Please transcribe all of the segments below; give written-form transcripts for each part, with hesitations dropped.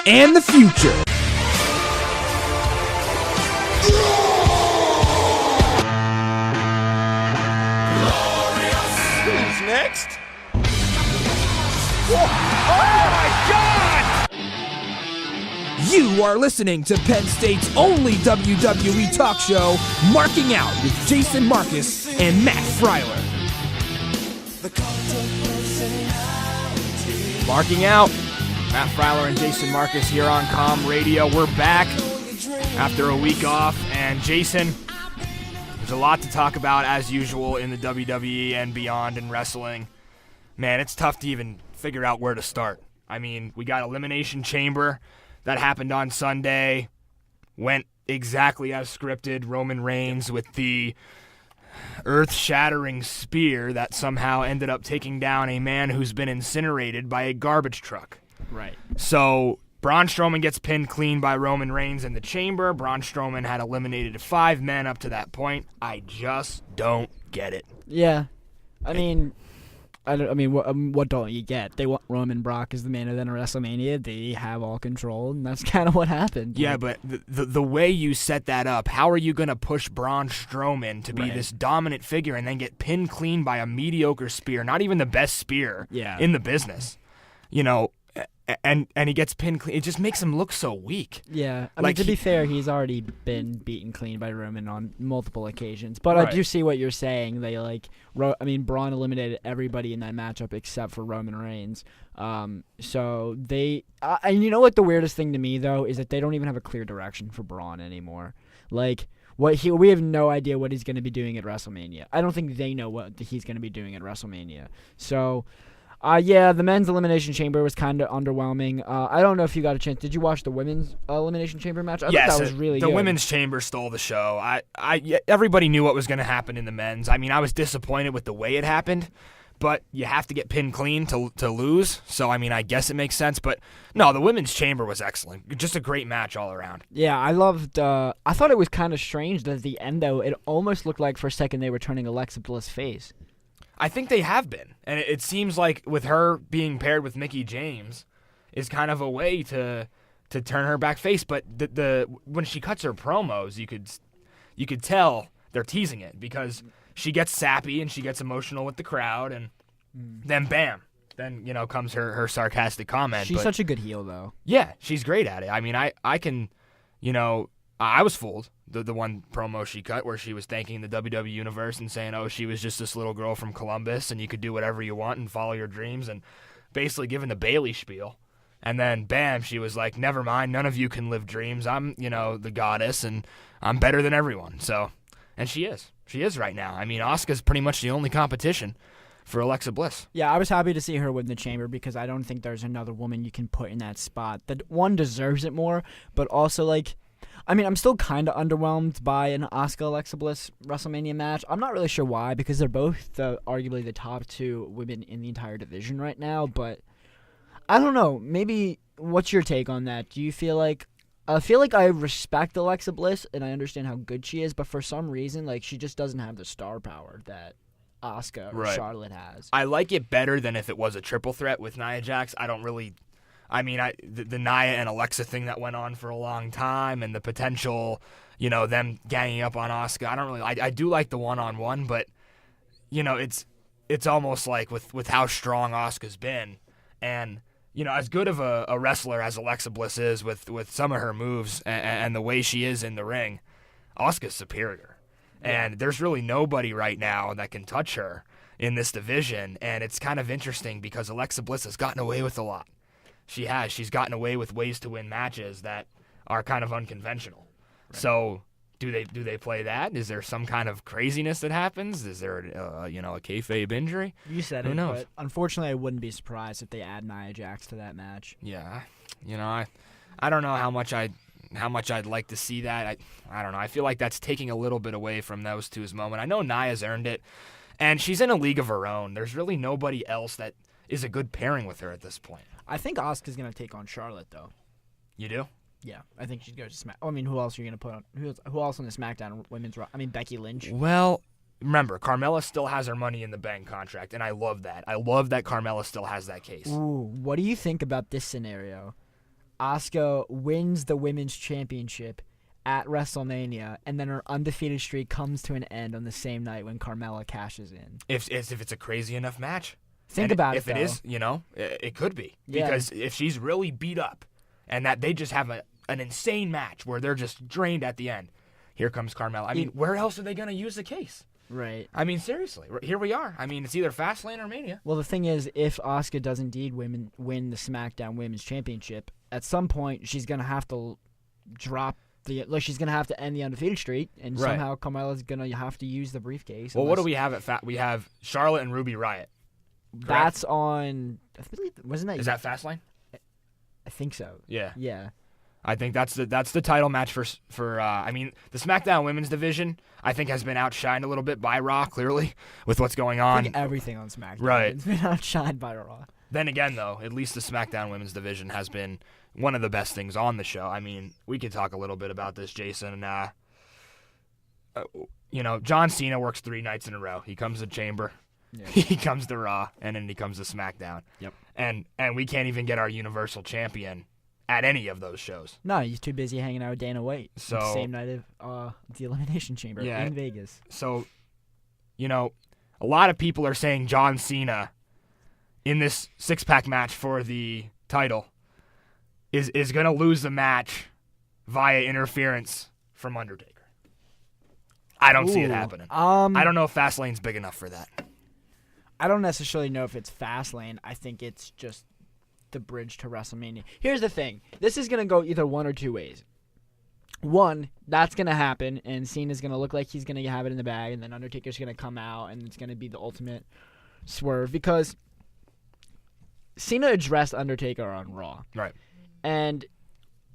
and the future. Who's next? Oh my God! You are listening to Penn State's only WWE talk show, Marking Out with Jason Marcus and Matt Freiler. Marking Out, Matt Freiler and Jason Marcus here on Com Radio. We're back after a week off, and Jason, there's a lot to talk about as usual in the WWE and beyond in wrestling. Man, it's tough to even figure out where to start. I mean, we got Elimination Chamber that happened on Sunday, went exactly as scripted. Roman Reigns with the earth-shattering spear that somehow ended up taking down a man who's been incinerated by a garbage truck. Right. So Braun Strowman gets pinned clean by Roman Reigns in the chamber. Braun Strowman had eliminated 5 men up to that point. I just don't get it. Yeah. I mean, what don't you get? They want Roman Brock as the main event of WrestleMania. They have all control, and that's kind of what happened. Yeah, but the way you set that up, how are you going to push Braun Strowman to be this dominant figure and then get pinned clean by a mediocre spear, not even the best spear in the business? You know, and he gets pinned clean. It just makes him look so weak. Yeah. I mean, to be fair, he's already been beaten clean by Roman on multiple occasions. But I do see what you're saying. They Braun eliminated everybody in that matchup except for Roman Reigns. So they and you know what the weirdest thing to me though is that they don't even have a clear direction for Braun anymore. Like we have no idea what he's going to be doing at WrestleMania. I don't think they know what he's going to be doing at WrestleMania. So the men's Elimination Chamber was kind of underwhelming. I don't know if you got a chance. Did you watch the women's Elimination Chamber match? I thought that was really good. The women's chamber stole the show. Everybody knew what was going to happen in the men's. I mean, I was disappointed with the way it happened, but you have to get pinned clean to lose. So, I mean, I guess it makes sense. But, no, the women's chamber was excellent. Just a great match all around. Yeah, I loved I thought it was kind of strange that at the end, though, it almost looked like for a second they were turning Alexa Bliss face. I think they have been. And it seems like with her being paired with Mickie James is kind of a way to turn her back face. But the when she cuts her promos, you could tell they're teasing it because she gets sappy and she gets emotional with the crowd, and then bam. Then, comes her sarcastic comment. She's such a good heel, though. Yeah, she's great at it. I mean, I can, I was fooled. The one promo she cut where she was thanking the WWE Universe and saying, she was just this little girl from Columbus and you could do whatever you want and follow your dreams, and basically giving the Bailey spiel. And then, bam, she was like, never mind, none of you can live dreams. I'm, the goddess, and I'm better than everyone. So, and she is. She is right now. I mean, Asuka's pretty much the only competition for Alexa Bliss. Yeah, I was happy to see her win the chamber because I don't think there's another woman you can put in that spot. That one deserves it more, but also, I'm still kind of underwhelmed by an Asuka-Alexa Bliss WrestleMania match. I'm not really sure why, because they're both arguably the top 2 women in the entire division right now, but I don't know. Maybe, what's your take on that? Do you feel like... I feel like I respect Alexa Bliss, and I understand how good she is, but for some reason, she just doesn't have the star power that Asuka or Charlotte has. I like it better than if it was a triple threat with Nia Jax. I don't really... the Nia and Alexa thing that went on for a long time, and the potential, them ganging up on Asuka. I don't really. I do like the one-on-one, but it's almost like with how strong Asuka's been, and as good of a wrestler as Alexa Bliss is with some of her moves and the way she is in the ring, Asuka's superior, and there's really nobody right now that can touch her in this division, and it's kind of interesting because Alexa Bliss has gotten away with a lot. She has. She's gotten away with ways to win matches that are kind of unconventional. Right. So do they play that? Is there some kind of craziness that happens? Is there a kayfabe injury? You said Who it, knows? But unfortunately I wouldn't be surprised if they add Nia Jax to that match. Yeah. I don't know how much I'd like to see that. I don't know. I feel like that's taking a little bit away from those two's moment. I know Nia's earned it, and she's in a league of her own. There's really nobody else that is a good pairing with her at this point. I think Asuka's going to take on Charlotte, though. You do? Yeah, I think she's going to Smack. Who else are you going to put on? Who else on the SmackDown women's? Becky Lynch. Well, remember, Carmella still has her Money in the Bank contract, and I love that. I love that Carmella still has that case. Ooh, what do you think about this scenario? Asuka wins the women's championship at WrestleMania, and then her undefeated streak comes to an end on the same night when Carmella cashes in. If it's a crazy enough match. Think about it, if it is, it could be. Yeah. Because if she's really beat up and that they just have an insane match where they're just drained at the end, here comes Carmella. I mean, where else are they going to use the case? Right. I mean, seriously, here we are. I mean, it's either FastLane or Mania. Well, the thing is, if Asuka does indeed win the SmackDown Women's Championship, at some point she's going to have to drop she's going to have to end the undefeated streak, and somehow Carmella's going to have to use the briefcase. Well, what do we have we have Charlotte and Ruby Riott. Correct? That's on. I believe, wasn't that? Is that FastLane? I think so. Yeah. Yeah. I think that's the title match for I mean, the SmackDown Women's division I think has been outshined a little bit by Raw, clearly, with what's going on. I think everything on SmackDown has been outshined by Raw. Then again, though, at least the SmackDown Women's division has been one of the best things on the show. I mean, we could talk a little bit about this, Jason. John Cena works 3 nights in a row. He comes to Chamber. Yeah. He comes to Raw, and then he comes to SmackDown. Yep. And we can't even get our Universal Champion at any of those shows. No, he's too busy hanging out with Dana White. So same night of the Elimination Chamber in Vegas. So, a lot of people are saying John Cena in this 6-pack match for the title is going to lose the match via interference from Undertaker. I don't see it happening. I don't know if Fastlane's big enough for that. I don't necessarily know if it's Fastlane. I think it's just the bridge to WrestleMania. Here's the thing. This is going to go either one or two ways. One, that's going to happen, and Cena's going to look like he's going to have it in the bag, and then Undertaker's going to come out, and it's going to be the ultimate swerve, because Cena addressed Undertaker on Raw. Right. And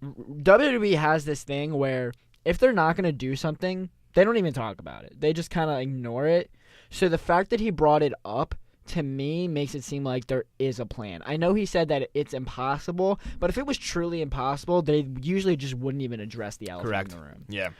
WWE has this thing where if they're not going to do something, they don't even talk about it. They just kind of ignore it. So the fact that he brought it up, to me, makes it seem like there is a plan. I know he said that it's impossible, but if it was truly impossible, they usually just wouldn't even address the elephant in the room. Yeah.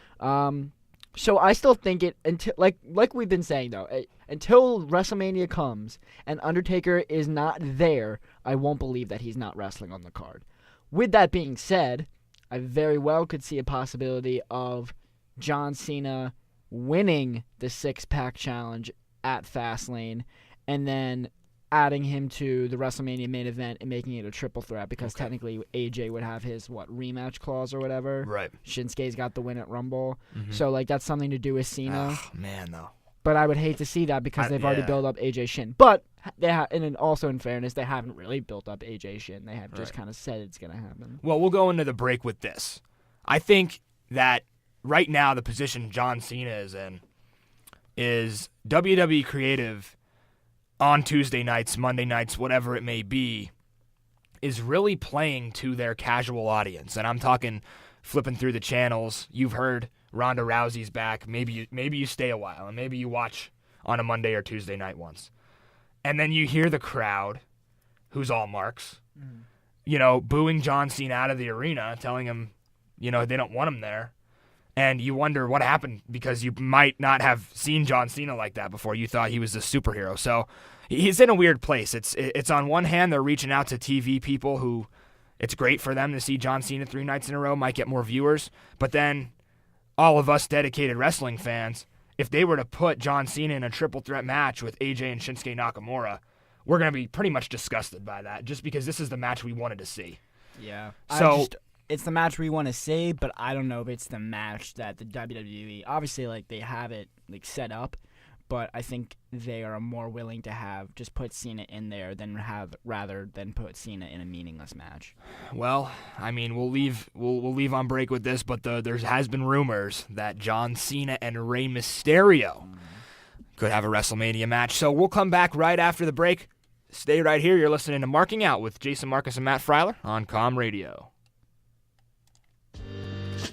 So I still think it, until like we've been saying, though, until WrestleMania comes and Undertaker is not there, I won't believe that he's not wrestling on the card. With that being said, I very well could see a possibility of John Cena winning the 6-pack challenge at Fastlane and then adding him to the WrestleMania main event and making it a triple threat, because technically AJ would have his, rematch clause or whatever. Right. Shinsuke's got the win at Rumble. Mm-hmm. So, that's something to do with Cena. Oh, man, though. But I would hate to see that because they've already built up AJ Shin. But and also in fairness, they haven't really built up AJ Shin. They have just kind of said it's going to happen. Well, we'll go into the break with this. I think that right now the position John Cena is in is WWE Creative on Tuesday nights, Monday nights, whatever it may be, is really playing to their casual audience. And I'm talking flipping through the channels. You've heard Ronda Rousey's back. Maybe you stay a while, and maybe you watch on a Monday or Tuesday night once. And then you hear the crowd, who's all marks, booing John Cena out of the arena, telling him, they don't want him there. And you wonder what happened, because you might not have seen John Cena like that before. You thought he was a superhero. So he's in a weird place. It's on one hand, they're reaching out to TV people who it's great for them to see John Cena 3 nights in a row, might get more viewers. But then all of us dedicated wrestling fans, if they were to put John Cena in a triple threat match with AJ and Shinsuke Nakamura, we're going to be pretty much disgusted by that, just because this is the match we wanted to see. Yeah. So it's the match we want to see, but I don't know if it's the match that the WWE, obviously, they have it set up, but I think they are more willing to have just put Cena in there rather than put Cena in a meaningless match. Well, I mean, we'll leave on break with this, but there has been rumors that John Cena and Rey Mysterio could have a WrestleMania match. So we'll come back right after the break. Stay right here. You're listening to Marking Out with Jason Marcus and Matt Freiler on Com Radio.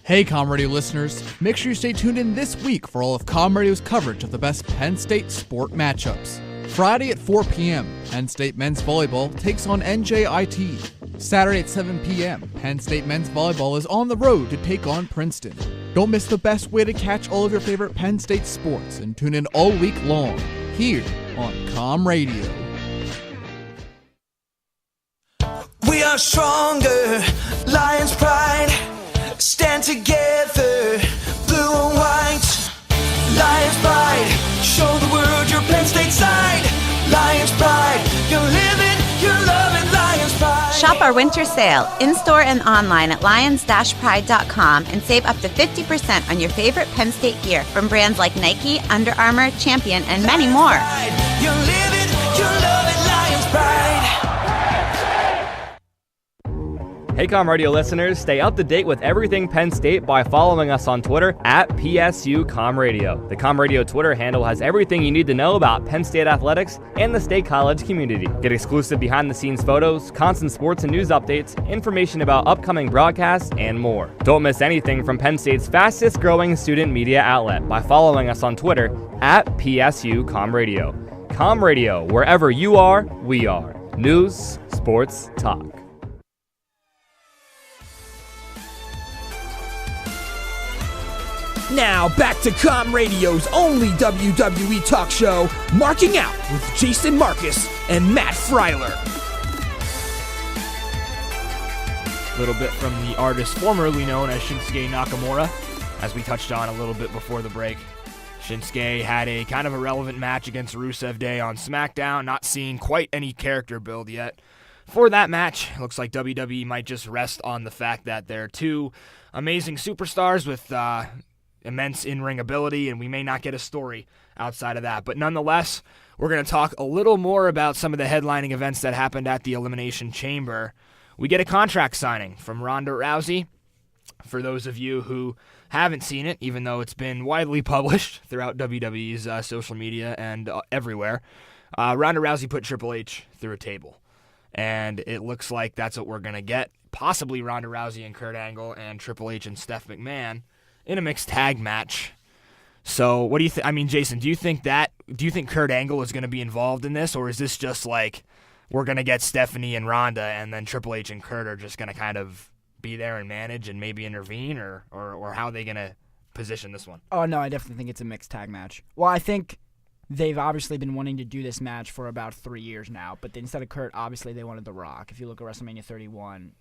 Hey, Com Radio listeners, make sure you stay tuned in this week for all of Com Radio's coverage of the best Penn State sport matchups. Friday at 4 p.m., Penn State men's volleyball takes on NJIT. Saturday at 7 p.m., Penn State men's volleyball is on the road to take on Princeton. Don't miss the best way to catch all of your favorite Penn State sports and tune in all week long here on Com Radio. We are stronger, Lions pride, stand together, blue and white. Lions pride, show the world your Penn State side. Lions pride, you're living, you're loving Lions pride. Shop our winter sale, in-store and online at lions-pride.com and save up to 50% on your favorite Penn State gear from brands like Nike, Under Armour, Champion, and many more. You're living, you're loving Lions pride. Hey Com Radio listeners, stay up to date with everything Penn State by following us on Twitter at PSU Com Radio. The Com Radio Twitter handle has everything you need to know about Penn State athletics and the State College community. Get exclusive behind-the-scenes photos, constant sports and news updates, information about upcoming broadcasts, and more. Don't miss anything from Penn State's fastest-growing student media outlet by following us on Twitter at PSU Com Radio. Com Radio, wherever you are, we are. News, sports, talk. Now back to Com Radio's only WWE talk show, Marking Out with Jason Marcus and Matt Freiler. A little bit from the artist formerly known as Shinsuke Nakamura, as we touched on a little bit before the break. Shinsuke had a kind of irrelevant match against Rusev Day on SmackDown, not seeing quite any character build yet. For that match, looks like WWE might just rest on the fact that they're two amazing superstars with immense in-ring ability, and we may not get a story outside of that. But nonetheless, we're going to talk a little more about some of the headlining events that happened at the Elimination Chamber. We get a contract signing from Ronda Rousey. For those of you who haven't seen it, even though it's been widely published throughout WWE's social media and everywhere, Ronda Rousey put Triple H through a table. And it looks like that's what we're going to get. Possibly Ronda Rousey and Kurt Angle and Triple H and Steph McMahon in a mixed tag match. So what do you think? I mean, Jason, do you think Kurt Angle is going to be involved in this, or is this just like we're going to get Stephanie and Ronda and then Triple H and Kurt are just going to kind of be there and manage and maybe intervene, or how are they going to position this one? Oh, no, I definitely think it's a mixed tag match. Well, I think they've obviously been wanting to do this match for about 3 years now, but instead of Kurt, obviously they wanted The Rock. If you look at WrestleMania 31,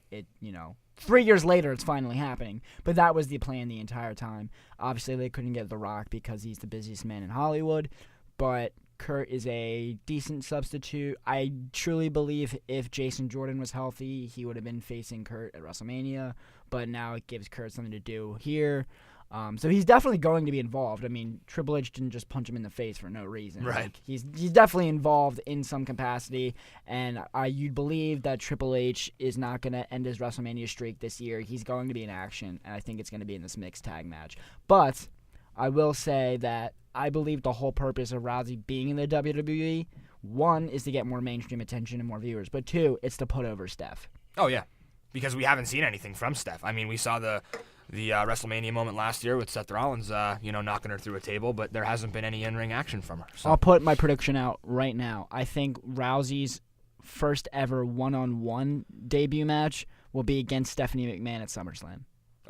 3 years later, it's finally happening. But that was the plan the entire time. Obviously, they couldn't get The Rock because he's the busiest man in Hollywood. But Kurt is a decent substitute. I truly believe if Jason Jordan was healthy, he would have been facing Kurt at WrestleMania. But now it gives Kurt something to do here. So he's definitely going to be involved. I mean, Triple H didn't just punch him in the face for no reason. Right. Like, he's definitely involved in some capacity, and you'd believe that Triple H is not going to end his WrestleMania streak this year. He's going to be in action, and I think it's going to be in this mixed tag match. But I will say that I believe the whole purpose of Rousey being in the WWE, one, is to get more mainstream attention and more viewers, but two, it's to put over Steph. Oh, yeah, because we haven't seen anything from Steph. I mean, we saw the WrestleMania moment last year with Seth Rollins, knocking her through a table, but there hasn't been any in-ring action from her. So. I'll put my prediction out right now. I think Rousey's first ever one-on-one debut match will be against Stephanie McMahon at SummerSlam.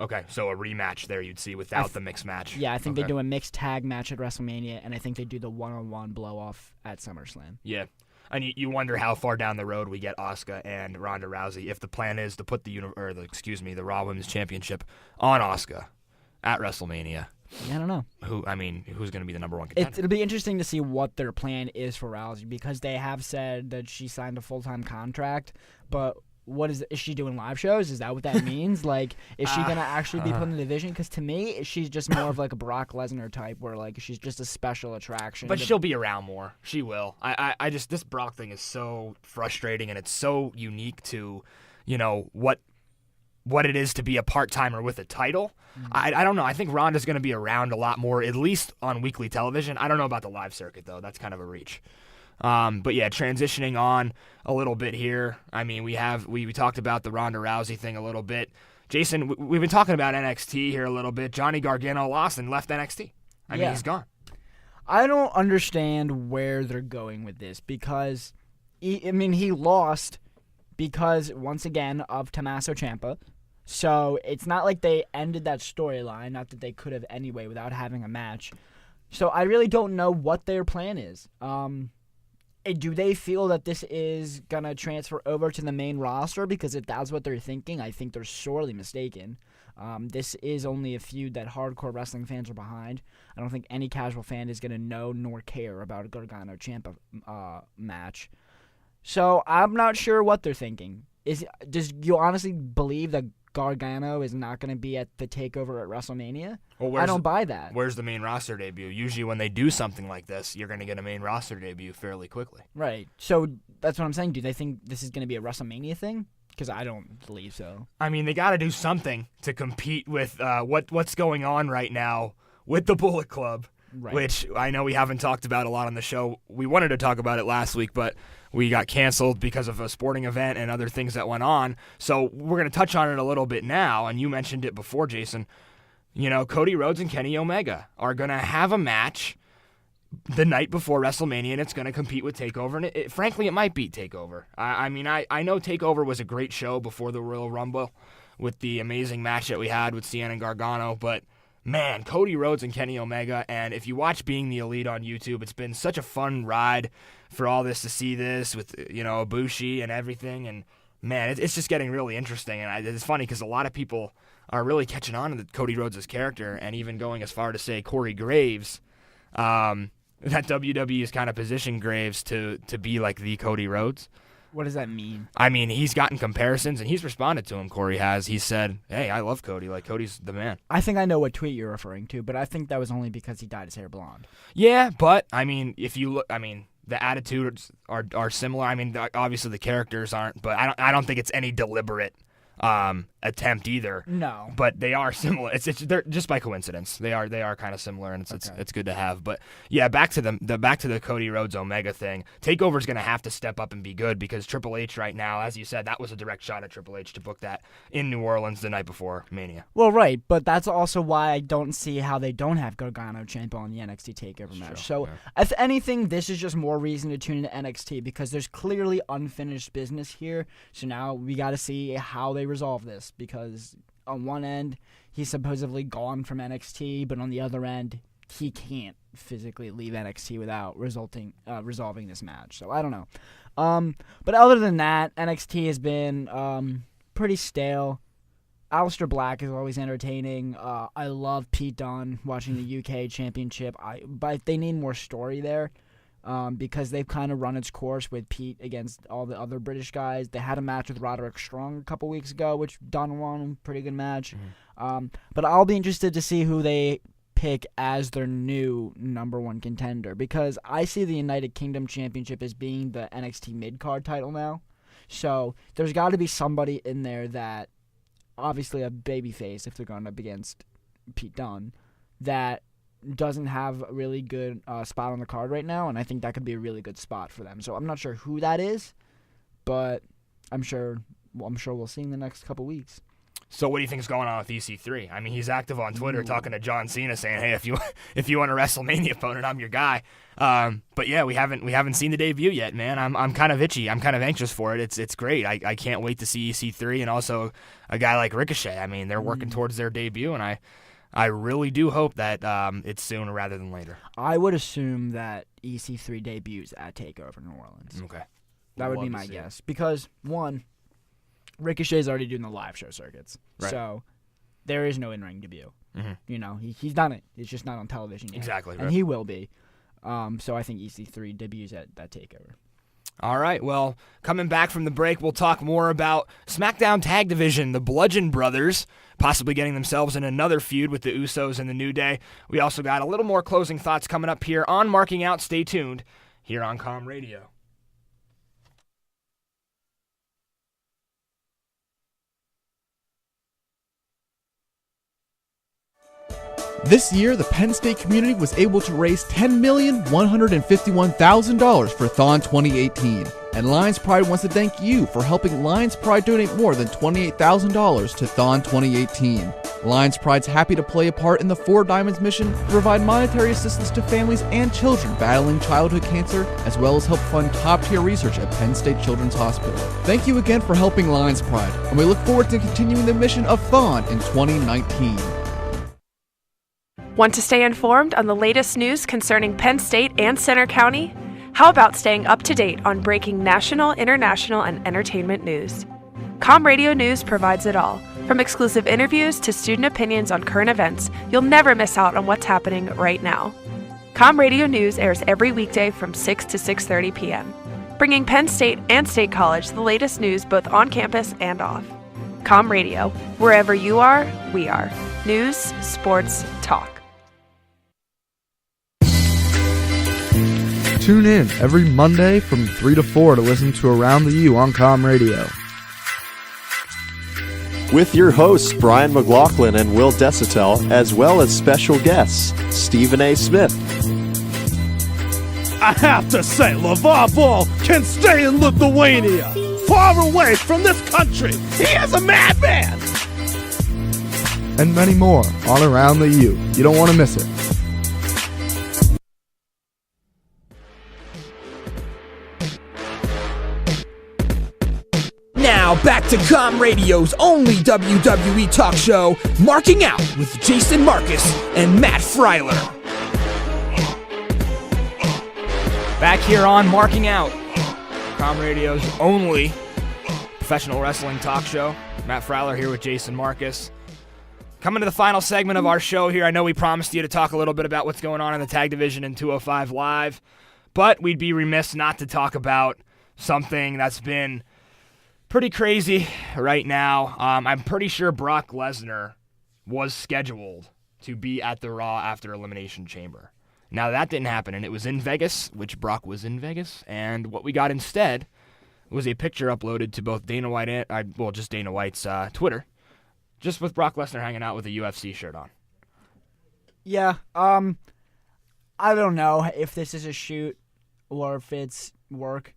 Okay, so a rematch there you'd see without the mixed match. Yeah, I think they do a mixed tag match at WrestleMania, and I think they do the one-on-one blow-off at SummerSlam. Yeah. And you wonder how far down the road we get Asuka and Ronda Rousey if the plan is to put the Raw Women's Championship on Asuka at WrestleMania. Yeah, I don't know. Who's going to be the number one contender? It'll be interesting to see what their plan is for Rousey, because they have said that she signed a full-time contract, but what is she doing live shows? Is that what that means? Like, is she going to actually be put in the division? Because to me, she's just more of like a Brock Lesnar type where like she's just a special attraction. But she'll be around more. She will. I just, this Brock thing is so frustrating, and it's so unique to, what it is to be a part-timer with a title. Mm-hmm. I don't know. I think Ronda's going to be around a lot more, at least on weekly television. I don't know about the live circuit, though. That's kind of a reach. But yeah, transitioning on a little bit here. I mean, we talked about the Ronda Rousey thing a little bit. Jason, we've been talking about NXT here a little bit. Johnny Gargano lost and left NXT. I mean, he's gone. I don't understand where they're going with this because, he lost because, once again, of Tommaso Ciampa. So it's not like they ended that storyline, not that they could have anyway without having a match. So I really don't know what their plan is. Do they feel that this is going to transfer over to the main roster? Because if that's what they're thinking, I think they're sorely mistaken. This is only a feud that hardcore wrestling fans are behind. I don't think any casual fan is going to know nor care about a Gargano-Ciampa match. So I'm not sure what they're thinking. Does you honestly believe that Gargano is not going to be at the takeover at WrestleMania? Well, I don't buy that. Where's the main roster debut? Usually when they do something like this, you're going to get a main roster debut fairly quickly. Right. So that's what I'm saying. Do they think this is going to be a WrestleMania thing? Because I don't believe so. I mean, they got to do something to compete with what's going on right now with the Bullet Club, right, which I know we haven't talked about a lot on the show. We wanted to talk about it last week, but we got canceled because of a sporting event and other things that went on. So we're going to touch on it a little bit now, and you mentioned it before, Jason. You know, Cody Rhodes and Kenny Omega are going to have a match the night before WrestleMania, and it's going to compete with TakeOver, and frankly, it might beat TakeOver. I mean, I know TakeOver was a great show before the Royal Rumble with the amazing match that we had with Cien and Gargano, but man, Cody Rhodes and Kenny Omega, and if you watch Being the Elite on YouTube, it's been such a fun ride for all this to see this with, you know, Ibushi and everything, and man, it's just getting really interesting, and it's funny because a lot of people are really catching on to Cody Rhodes' character, and even going as far to say Corey Graves, that WWE is kind of positioned Graves to be like the Cody Rhodes. What does that mean? I mean, he's gotten comparisons, and he's responded to him, Corey has. He said, hey, I love Cody. Like, Cody's the man. I think I know what tweet you're referring to, but I think that was only because he dyed his hair blonde. Yeah, but, I mean, if you look, I mean, the attitudes are similar. I mean, obviously the characters aren't, but I don't think it's any deliberate attempt either. No, but they are similar. They're just by coincidence. They are kind of similar, and it's good to have. But yeah, back to the Cody Rhodes Omega thing. TakeOver's going to have to step up and be good because Triple H right now, as you said, that was a direct shot at Triple H to book that in New Orleans the night before Mania. Well, right, but that's also why I don't see how they don't have Gargano-Ciampa on the NXT TakeOver match. So if anything, this is just more reason to tune into NXT because there's clearly unfinished business here. So now we got to see how they resolve this because on one end he's supposedly gone from NXT, but on the other end he can't physically leave NXT without resolving this match. So I don't know. But other than that, NXT has been pretty stale. Aleister Black is always entertaining. I love Pete Dunne watching the UK Championship. But they need more story there. Because they've kind of run its course with Pete against all the other British guys. They had a match with Roderick Strong a couple weeks ago, which Dunn won, pretty good match. Mm-hmm. But I'll be interested to see who they pick as their new number one contender, because I see the United Kingdom Championship as being the NXT mid-card title now. So there's got to be somebody in there that, obviously a babyface if they're going up against Pete Dunne, that doesn't have a really good spot on the card right now, and I think that could be a really good spot for them. So I'm not sure who that is, but I'm sure we'll see in the next couple weeks. So what do you think is going on with EC3? I mean, he's active on Twitter talking to John Cena saying, hey, if you want a WrestleMania opponent, I'm your guy. But yeah, we haven't seen the debut yet, man. I'm kind of itchy. I'm kind of anxious for it. It's great. I can't wait to see EC3 and also a guy like Ricochet. I mean, they're working towards their debut, and I really do hope that it's sooner rather than later. I would assume that EC3 debuts at TakeOver New Orleans. Okay. That would be my guess. Because, one, Ricochet's already doing the live show circuits. Right. So there is no in-ring debut. Mm-hmm. You know, he's done it. It's just not on television yet. Exactly. And he will be. So I think EC3 debuts at that TakeOver. All right, well, coming back from the break, we'll talk more about SmackDown Tag Division, the Bludgeon Brothers, possibly getting themselves in another feud with the Usos and the New Day. We also got a little more closing thoughts coming up here on Marking Out. Stay tuned here on Com Radio. This year, the Penn State community was able to raise $10,151,000 for Thon 2018. And Lions Pride wants to thank you for helping Lions Pride donate more than $28,000 to Thon 2018. Lions Pride's happy to play a part in the Four Diamonds mission to provide monetary assistance to families and children battling childhood cancer, as well as help fund top-tier research at Penn State Children's Hospital. Thank you again for helping Lions Pride, and we look forward to continuing the mission of Thon in 2019. Want to stay informed on the latest news concerning Penn State and Center County? How about staying up to date on breaking national, international, and entertainment news? Com Radio News provides it all. From exclusive interviews to student opinions on current events, you'll never miss out on what's happening right now. Com Radio News airs every weekday from 6 to 6:30 p.m., bringing Penn State and State College the latest news both on campus and off. Com Radio, wherever you are, we are. News, sports, talk. Tune in every Monday from 3 to 4 to listen to Around the U on Com Radio. With your hosts, Brian McLaughlin and Will Desitel, as well as special guests, Stephen A. Smith. I have to say, LeVar Ball can stay in Lithuania, far away from this country. He is a madman! And many more on Around the U. You don't want to miss it. Now back to Com Radio's only WWE talk show, Marking Out with Jason Marcus and Matt Freiler. Back here on Marking Out, Com Radio's only professional wrestling talk show. Matt Freiler here with Jason Marcus. Coming to the final segment of our show here, I know we promised you to talk a little bit about what's going on in the tag division in 205 Live, but we'd be remiss not to talk about something that's been pretty crazy right now. I'm pretty sure Brock Lesnar was scheduled to be at the Raw after Elimination Chamber. Now, that didn't happen, and it was in Vegas, which Brock was in Vegas, and what we got instead was a picture uploaded to both Dana White and, just Dana White's Twitter, just with Brock Lesnar hanging out with a UFC shirt on. Yeah, I don't know if this is a shoot or if it's work.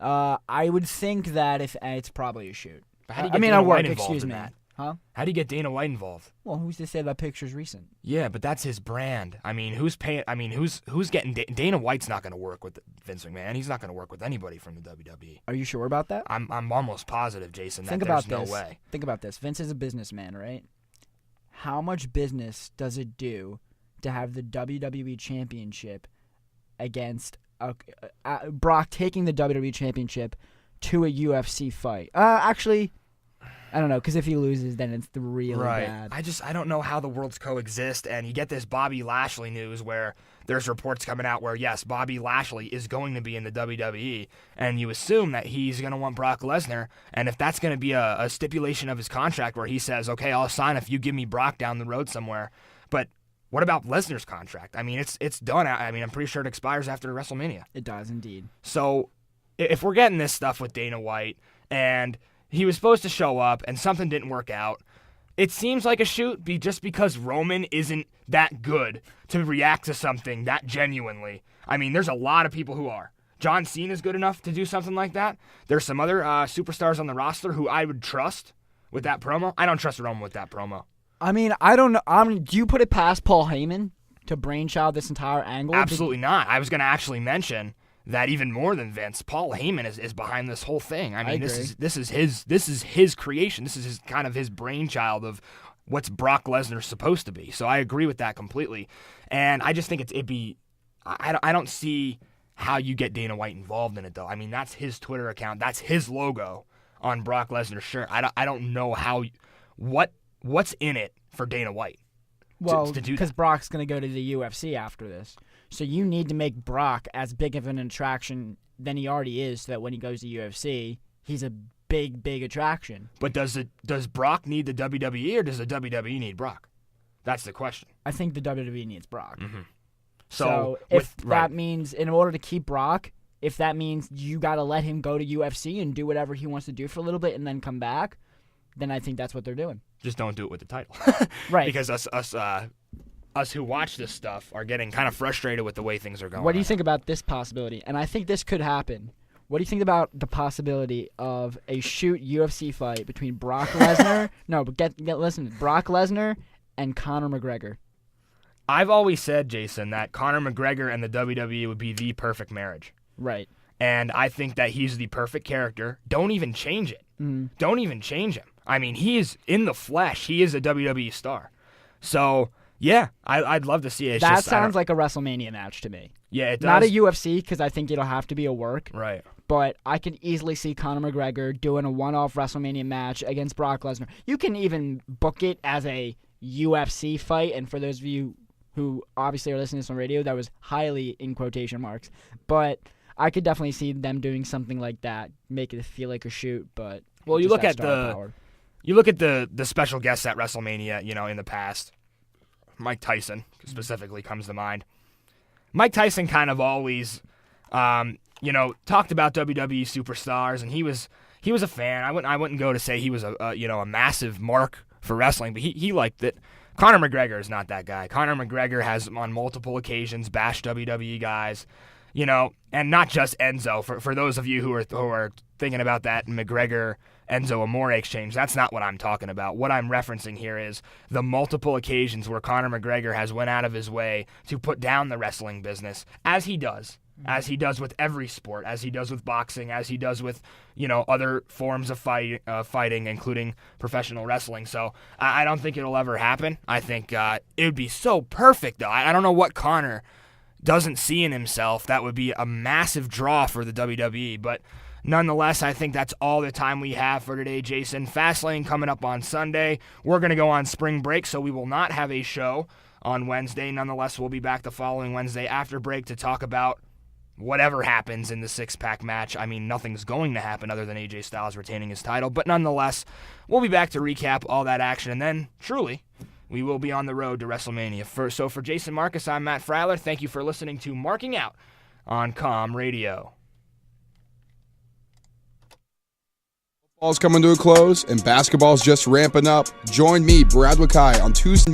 I would think that if it's probably a shoot. But how do you get Dana White involved in me. that? Huh? How do you get Dana White involved? Well, who's to say that picture's recent? Yeah, but that's his brand. I mean, who's paying? I mean, who's getting? Dana White's not going to work with Vince McMahon. He's not going to work with anybody from the WWE. Are you sure about that? I'm almost positive, Jason. Think that about there's this. No way. Think about this. Vince is a businessman, right? How much business does it do to have the WWE Championship against Brock taking the WWE Championship to a UFC fight? Actually, I don't know, because if he loses, then it's really bad. I don't know how the worlds coexist, and you get this Bobby Lashley news where there's reports coming out where, yes, Bobby Lashley is going to be in the WWE, and you assume that he's going to want Brock Lesnar, and if that's going to be a stipulation of his contract where he says, okay, I'll sign if you give me Brock down the road somewhere, but what about Lesnar's contract? I mean, it's done. I mean, I'm pretty sure it expires after WrestleMania. It does, indeed. So if we're getting this stuff with Dana White, and he was supposed to show up, and something didn't work out, it seems like a shoot just because Roman isn't that good to react to something that genuinely. I mean, there's a lot of people who are. John Cena's good enough to do something like that. There's some other superstars on the roster who I would trust with that promo. I don't trust Roman with that promo. I mean, I don't know. Do you put it past Paul Heyman to brainchild this entire angle? Absolutely not. I was going to actually mention that even more than Vince, Paul Heyman is behind this whole thing. I mean, this is his creation. This is his brainchild of what's Brock Lesnar supposed to be. So I agree with that completely. And I just think I don't see how you get Dana White involved in it though. I mean, that's his Twitter account. That's his logo on Brock Lesnar's shirt. I don't know what's in it for Dana White. Well, to do because that. Brock's going to go to the UFC after this. So you need to make Brock as big of an attraction than he already is so that when he goes to UFC, he's a big, big attraction. But does Brock need the WWE or does the WWE need Brock? That's the question. I think the WWE needs Brock. Mm-hmm. So if that means, in order to keep Brock, if that means you got to let him go to UFC and do whatever he wants to do for a little bit and then come back, then I think that's what they're doing. Just don't do it with the title. Right. Because us who watch this stuff are getting kind of frustrated with the way things are going. What do you think about this possibility? And I think this could happen. What do you think about the possibility of a shoot UFC fight between Brock Lesnar? No, but listen, Brock Lesnar and Conor McGregor. I've always said, Jason, that Conor McGregor and the WWE would be the perfect marriage. Right. And I think that he's the perfect character. Don't even change it. Mm-hmm. Don't even change him. I mean, he is in the flesh. He is a WWE star. So, yeah, I'd love to see it. That sounds like a WrestleMania match to me. Yeah, it does. Not a UFC, because I think it'll have to be a work. Right. But I can easily see Conor McGregor doing a one-off WrestleMania match against Brock Lesnar. You can even book it as a UFC fight, and for those of you who obviously are listening to this on radio, that was highly in quotation marks. But I could definitely see them doing something like that, make it feel like a shoot. But well, you look at the special guests at WrestleMania, in the past. Mike Tyson specifically comes to mind. Mike Tyson kind of always, talked about WWE superstars, and he was a fan. I wouldn't go to say he was a massive mark for wrestling, but he liked it. Conor McGregor is not that guy. Conor McGregor has on multiple occasions bashed WWE guys, and not just Enzo. For those of you who are thinking about that McGregor Enzo Amore exchange, that's not what I'm talking about. What I'm referencing here is the multiple occasions where Conor McGregor has went out of his way to put down the wrestling business, as he does with every sport, as he does with boxing, as he does with other forms of fighting, including professional wrestling. So I don't think it'll ever happen. I think it would be so perfect, though. I don't know what Conor doesn't see in himself. That would be a massive draw for the WWE, but nonetheless, I think that's all the time we have for today, Jason. FastLane coming up on Sunday. We're going to go on spring break, so we will not have a show on Wednesday. Nonetheless, we'll be back the following Wednesday after break to talk about whatever happens in the six-pack match. I mean, nothing's going to happen other than AJ Styles retaining his title, but nonetheless, we'll be back to recap all that action, and then, truly, we will be on the road to WrestleMania. So for Jason Marcus, I'm Matt Freiler. Thank you for listening to Marking Out on Com Radio. Football's coming to a close, and basketball's just ramping up. Join me, Brad Wakai, on Tuesday.